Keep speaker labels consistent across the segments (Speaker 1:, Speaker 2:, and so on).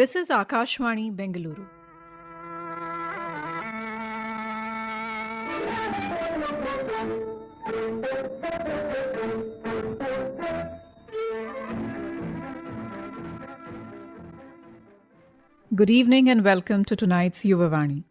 Speaker 1: This is AKASHVANI, Bengaluru. Good evening and welcome to tonight's Yuvavani.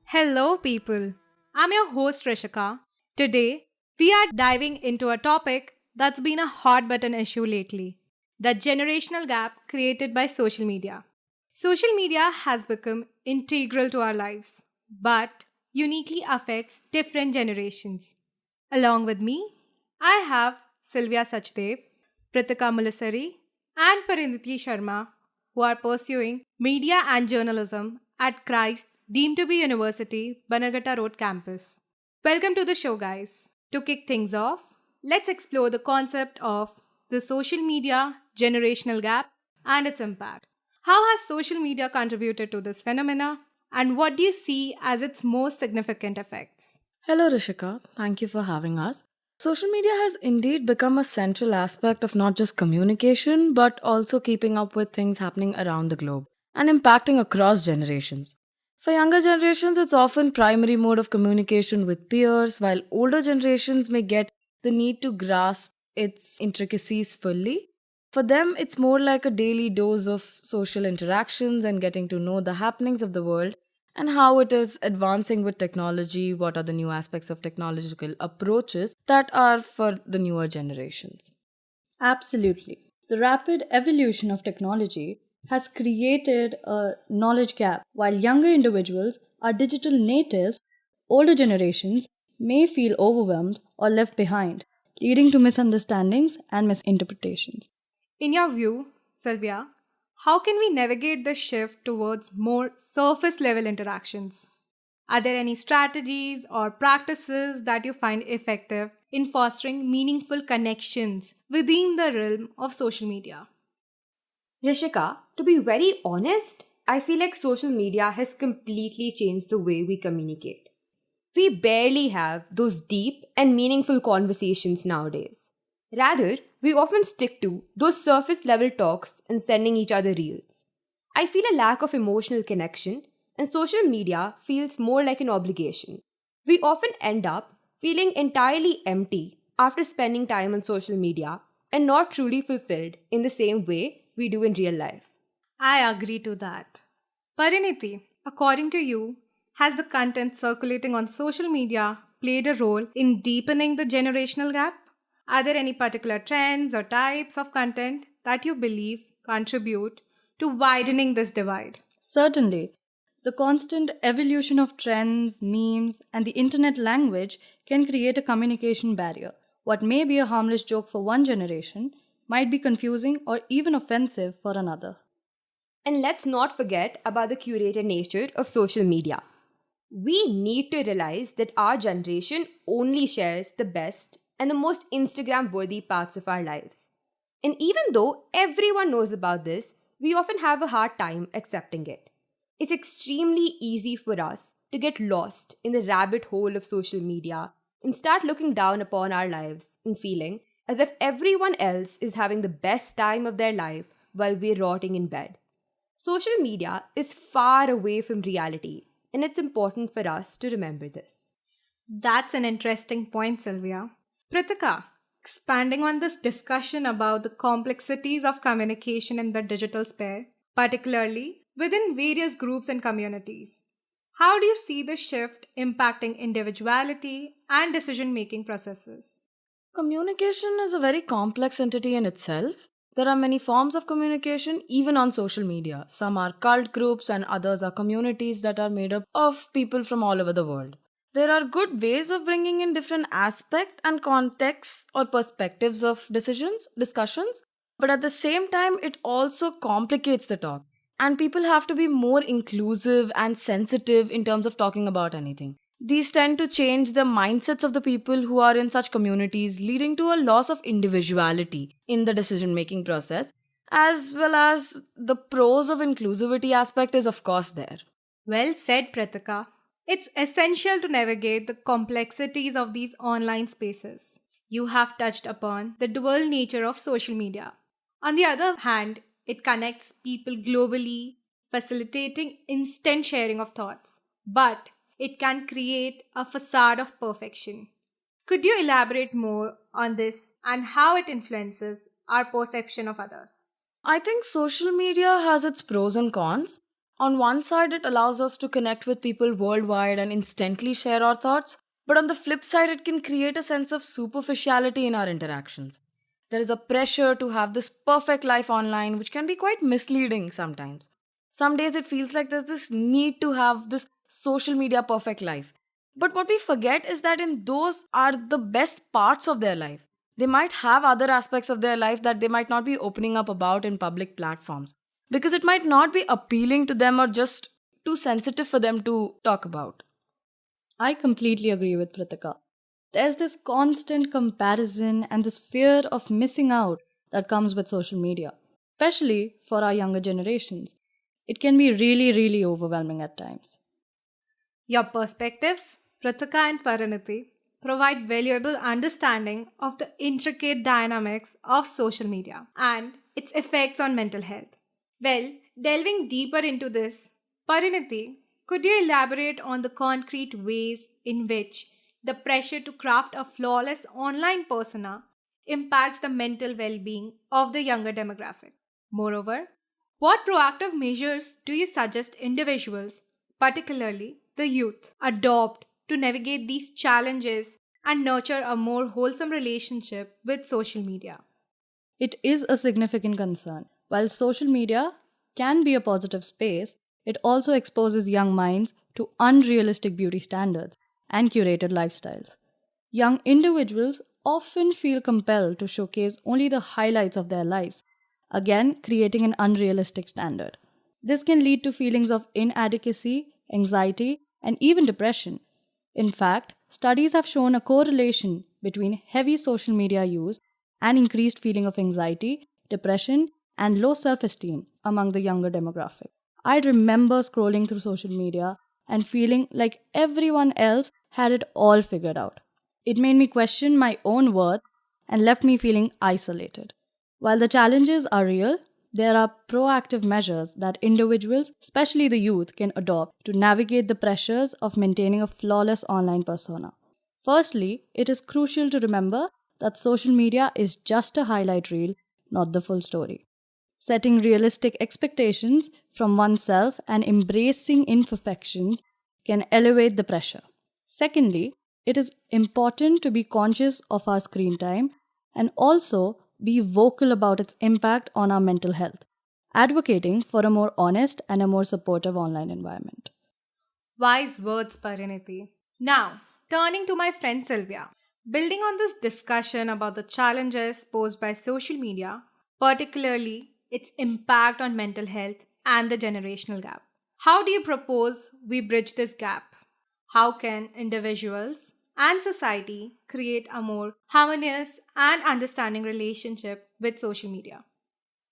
Speaker 2: Hello, people. I'm your host, Rishika. Today, we are diving into a topic that's been a hot button issue lately: the generational gap created by social media. Social media has become integral to our lives, but uniquely affects different generations. Along with me, I have Silvia Sachdev, Pritika Mullassery, and Pariniti Sharma, who are pursuing media and journalism at Christ deemed to be University, Banagata Road campus. Welcome to the show, guys. To kick things off, let's explore the concept of the social media generational gap and its impact. How has social media contributed to this phenomena, and what do you see as its most significant effects?
Speaker 3: Hello, Rishika. Thank you for having us. Social media has indeed become a central aspect of not just communication, but also keeping up with things happening around the globe and impacting across generations. For younger generations, it's often primary mode of communication with peers, while older generations may get the need to grasp its intricacies fully. For them, it's more like a daily dose of social interactions and getting to know the happenings of the world and how it is advancing with technology, what are the new aspects of technological approaches that are for the newer generations.
Speaker 4: Absolutely. The rapid evolution of technology has created a knowledge gap. While younger individuals are digital natives, older generations may feel overwhelmed or left behind, leading to misunderstandings and misinterpretations.
Speaker 2: In your view, Sylvia, how can we navigate the shift towards more surface level interactions? Are there any strategies or practices that you find effective in fostering meaningful connections within the realm of social media?
Speaker 5: Rishika, to be very honest, I feel like social media has completely changed the way we communicate. We barely have those deep and meaningful conversations nowadays. Rather, we often stick to those surface level talks and sending each other reels. I feel a lack of emotional connection, and social media feels more like an obligation. We often end up feeling entirely empty after spending time on social media and not truly fulfilled in the same way we do in real life.
Speaker 2: I agree to that. Pariniti, according to you, has the content circulating on social media played a role in deepening the generational gap? Are there any particular trends or types of content that you believe contribute to widening this divide?
Speaker 4: Certainly, the constant evolution of trends, memes, and the internet language can create a communication barrier. What may be a harmless joke for one generation might be confusing or even offensive for another.
Speaker 5: And let's not forget about the curated nature of social media. We need to realize that our generation only shares the best and the most Instagram worthy parts of our lives. And even though everyone knows about this, we often have a hard time accepting it. It's extremely easy for us to get lost in the rabbit hole of social media and start looking down upon our lives and feeling as if everyone else is having the best time of their life while we're rotting in bed. Social media is far away from reality, and it's important for us to remember this.
Speaker 2: That's an interesting point, Sylvia. Pritika, expanding on this discussion about the complexities of communication in the digital sphere, particularly within various groups and communities, how do you see the shift impacting individuality and decision making processes?
Speaker 3: Communication is a very complex entity in itself. There are many forms of communication, even on social media. Some are cult groups, and others are communities that are made up of people from all over the world. There are good ways of bringing in different aspects and contexts or perspectives of discussions, but at the same time, it also complicates the talk. And people have to be more inclusive and sensitive in terms of talking about anything. These tend to change the mindsets of the people who are in such communities, leading to a loss of individuality in the decision making process, as well as the pros of inclusivity aspect is, of course, there.
Speaker 2: Well said, Pritika. It's essential to navigate the complexities of these online spaces. You have touched upon the dual nature of social media. On the other hand, it connects people globally, facilitating instant sharing of thoughts. But it can create a facade of perfection. Could you elaborate more on this and how it influences our perception of others?
Speaker 3: I think social media has its pros and cons. On one side, it allows us to connect with people worldwide and instantly share our thoughts. But on the flip side, it can create a sense of superficiality in our interactions. There is a pressure to have this perfect life online, which can be quite misleading sometimes. Some days it feels like there's this need to have this social media perfect life. But what we forget is that in those are the best parts of their life. They might have other aspects of their life that they might not be opening up about in public platforms because it might not be appealing to them or just too sensitive for them to talk about.
Speaker 4: I completely agree with Pritika. There's this constant comparison and this fear of missing out that comes with social media, especially for our younger generations. It can be really, really overwhelming at times.
Speaker 2: Your perspectives, Pritika and Pariniti, provide valuable understanding of the intricate dynamics of social media and its effects on mental health. Well, delving deeper into this, Pariniti, could you elaborate on the concrete ways in which the pressure to craft a flawless online persona impacts the mental well being of the younger demographic? Moreover, what proactive measures do you suggest individuals, particularly the youth, adopt to navigate these challenges and nurture a more wholesome relationship with social media?
Speaker 4: It is a significant concern. While social media can be a positive space, it also exposes young minds to unrealistic beauty standards and curated lifestyles. Young individuals often feel compelled to showcase only the highlights of their lives, again, creating an unrealistic standard. This can lead to feelings of inadequacy, anxiety, and even depression. In fact, studies have shown a correlation between heavy social media use and increased feeling of anxiety, depression, and low self-esteem among the younger demographic. I remember scrolling through social media and feeling like everyone else had it all figured out. It made me question my own worth and left me feeling isolated. While the challenges are real, there are proactive measures that individuals, especially the youth, can adopt to navigate the pressures of maintaining a flawless online persona. Firstly, it is crucial to remember that social media is just a highlight reel, not the full story. Setting realistic expectations from oneself and embracing imperfections can elevate the pressure. Secondly, it is important to be conscious of our screen time and also be vocal about its impact on our mental health, advocating for a more honest and a more supportive online environment.
Speaker 2: Wise words, Pariniti. Now, turning to my friend Silvia. Building on this discussion about the challenges posed by social media, particularly its impact on mental health and the generational gap. How do you propose we bridge this gap? How can individuals and society create a more harmonious and understanding relationship with social media?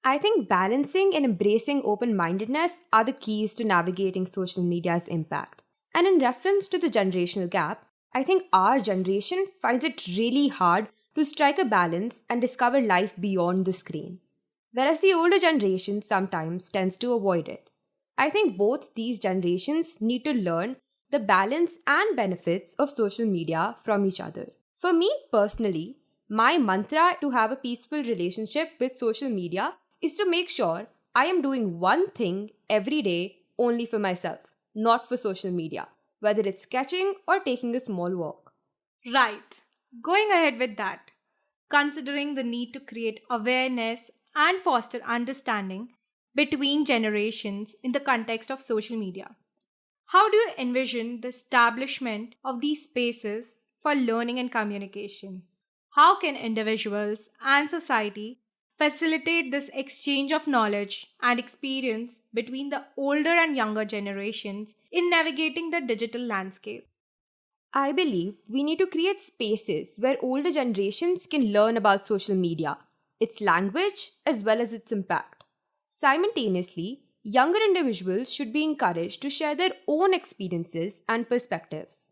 Speaker 5: I think balancing and embracing open mindedness are the keys to navigating social media's impact. And in reference to the generational gap, I think our generation finds it really hard to strike a balance and discover life beyond the screen, whereas the older generation sometimes tends to avoid it. I think both these generations need to learn the balance and benefits of social media from each other. For me personally, my mantra to have a peaceful relationship with social media is to make sure I am doing one thing every day only for myself, not for social media, whether it's sketching or taking a small walk.
Speaker 2: Right. Going ahead with that, considering the need to create awareness and foster understanding between generations in the context of social media. How do you envision the establishment of these spaces for learning and communication? How can individuals and society facilitate this exchange of knowledge and experience between the older and younger generations in navigating the digital landscape?
Speaker 5: I believe we need to create spaces where older generations can learn about social media, its language, as well as its impact. Simultaneously, younger individuals should be encouraged to share their own experiences and perspectives.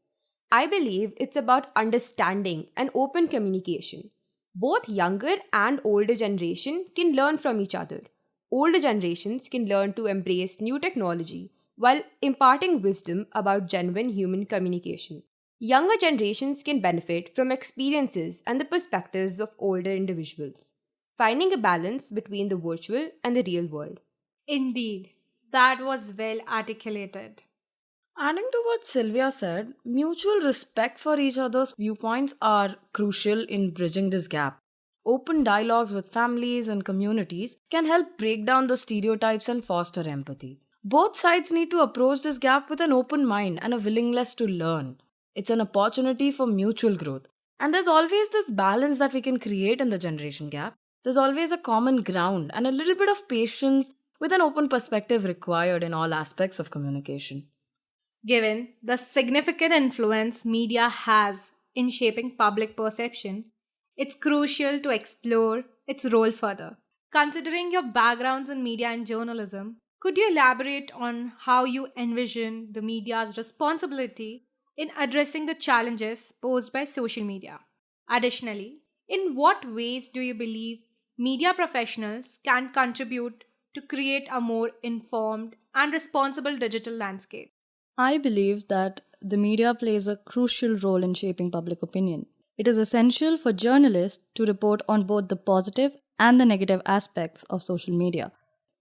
Speaker 5: I believe it's about understanding and open communication. Both younger and older generation can learn from each other. Older generations can learn to embrace new technology while imparting wisdom about genuine human communication. Younger generations can benefit from experiences and the perspectives of older individuals, finding a balance between the virtual and the real world.
Speaker 2: Indeed, that was well articulated.
Speaker 3: Adding to what Silvia said, mutual respect for each other's viewpoints are crucial in bridging this gap. Open dialogues with families and communities can help break down the stereotypes and foster empathy. Both sides need to approach this gap with an open mind and a willingness to learn. It's an opportunity for mutual growth. And there's always this balance that we can create in the generation gap. There's always a common ground and a little bit of patience with an open perspective required in all aspects of communication.
Speaker 2: Given the significant influence media has in shaping public perception, it's crucial to explore its role further. Considering your backgrounds in media and journalism, could you elaborate on how you envision the media's responsibility in addressing the challenges posed by social media? Additionally, in what ways do you believe media professionals can contribute to create a more informed and responsible digital landscape?
Speaker 4: I believe that the media plays a crucial role in shaping public opinion. It is essential for journalists to report on both the positive and the negative aspects of social media,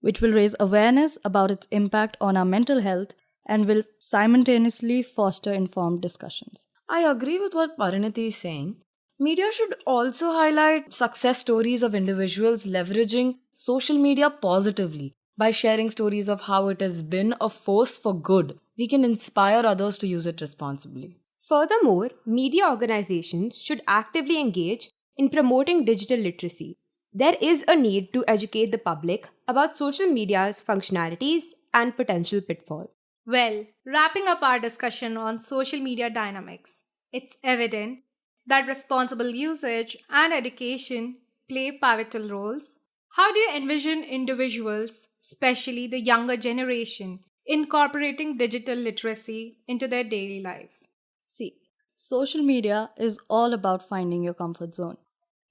Speaker 4: which will raise awareness about its impact on our mental health and will simultaneously foster informed discussions.
Speaker 3: I agree with what Pariniti is saying. Media should also highlight success stories of individuals leveraging social media positively. By sharing stories of how it has been a force for good, we can inspire others to use it responsibly.
Speaker 5: Furthermore, media organizations should actively engage in promoting digital literacy. There is a need to educate the public about social media's functionalities and potential pitfalls.
Speaker 2: Well, wrapping up our discussion on social media dynamics, it's evident that responsible usage and education play pivotal roles. How do you envision individuals, especially the younger generation, incorporating digital literacy into their daily lives?
Speaker 4: See, social media is all about finding your comfort zone.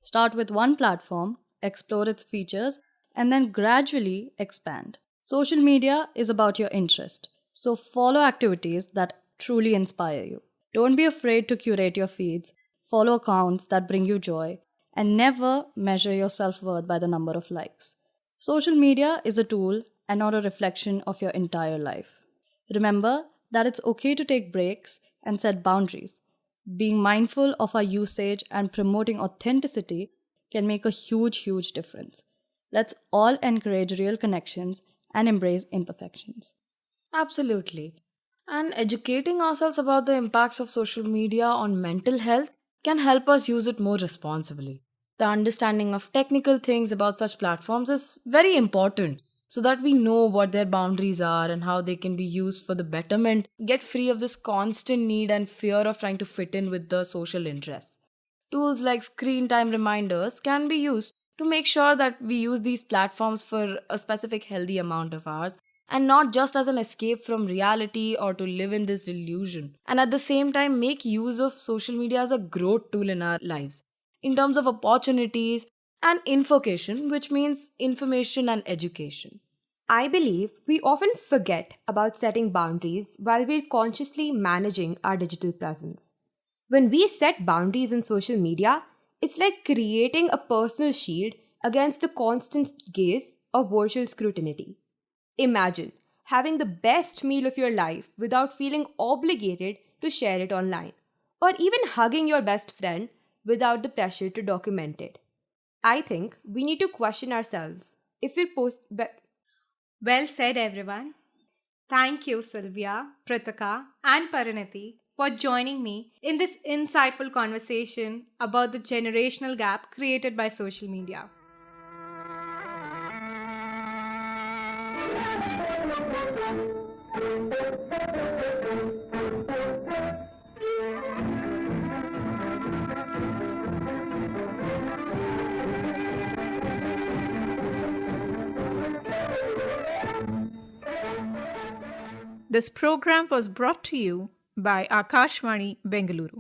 Speaker 4: Start with one platform, explore its features, and then gradually expand. Social media is about your interest, so follow activities that truly inspire you. Don't be afraid to curate your feeds, follow accounts that bring you joy, and never measure your self worth by the number of likes. Social media is a tool and not a reflection of your entire life. Remember that it's okay to take breaks and set boundaries. Being mindful of our usage and promoting authenticity can make a huge difference. Let's all encourage real connections and embrace imperfections.
Speaker 3: Absolutely. And educating ourselves about the impacts of social media on mental health can help us use it more responsibly. The understanding of technical things about such platforms is very important so that we know what their boundaries are and how they can be used for the betterment, get free of this constant need and fear of trying to fit in with the social interests. Tools like screen time reminders can be used to make sure that we use these platforms for a specific healthy amount of hours and not just as an escape from reality or to live in this delusion. And at the same time, make use of social media as a growth tool in our lives in terms of opportunities and infocation, which means information and education.
Speaker 5: I believe we often forget about setting boundaries while we're consciously managing our digital presence. When we set boundaries on social media, it's like creating a personal shield against the constant gaze of virtual scrutiny. Imagine having the best meal of your life without feeling obligated to share it online, or even hugging your best friend without the pressure to document it. I think we need to question ourselves if we post.
Speaker 2: Well said, everyone. Thank you, Silvia, Pritika, and Pariniti, for joining me in this insightful conversation about the generational gap created by social media.
Speaker 1: This program was brought to you by AKASHVANI, Bengaluru.